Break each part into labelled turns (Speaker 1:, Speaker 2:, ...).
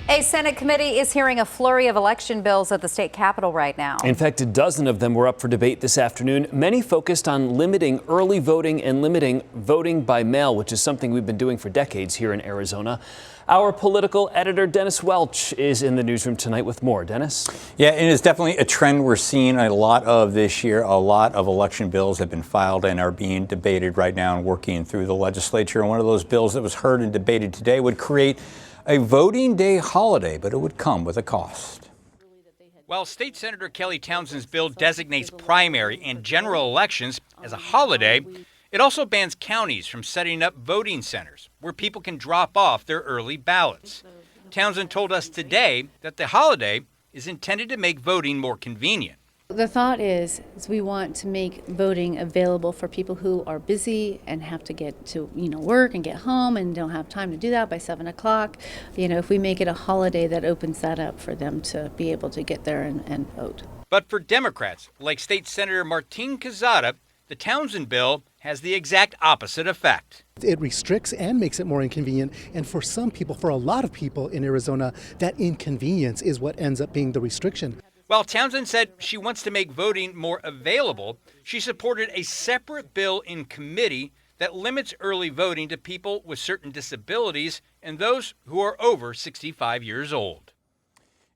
Speaker 1: A Senate committee is hearing a flurry of election bills at the state capitol right now.
Speaker 2: In fact, a dozen of them were up for debate this afternoon, many focused on limiting early voting and limiting voting by mail, which is something we've been doing for decades here in Arizona. Our political editor, Dennis Welch, is in the newsroom tonight with more. Dennis?
Speaker 3: Yeah, it is definitely a trend we're seeing a lot of this year. A lot of election bills have been filed and are being debated right now and working through the legislature. And one of those bills that was heard and debated today would create a voting day holiday, but it would come with a cost.
Speaker 4: While State Senator Kelly Townsend's bill designates primary and general elections as a holiday, it also bans counties from setting up voting centers where people can drop off their early ballots. Townsend told us today that the holiday is intended to make voting more convenient.
Speaker 5: The thought is we want to make voting available for people who are busy and have to get to work and get home and don't have time to do that by 7 o'clock. If we make it a holiday, that opens that up for them to be able to get there and vote.
Speaker 4: But for Democrats, like State Senator Martin Quezada, the Townsend bill has the exact opposite effect.
Speaker 6: It restricts and makes it more inconvenient. And for some people, for a lot of people in Arizona, that inconvenience is what ends up being the restriction.
Speaker 4: While Townsend said she wants to make voting more available, she supported a separate bill in committee that limits early voting to people with certain disabilities and those who are over 65 years old.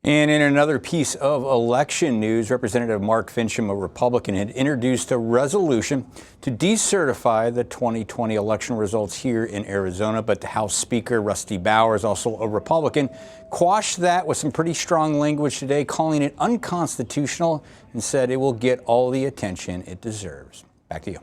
Speaker 3: And in another piece of election news, Representative Mark Fincham, a Republican, had introduced a resolution to decertify the 2020 election results here in Arizona. But the House Speaker, Rusty Bowers, also a Republican, quashed that with some pretty strong language today, calling it unconstitutional, and said it will get all the attention it deserves. Back to you.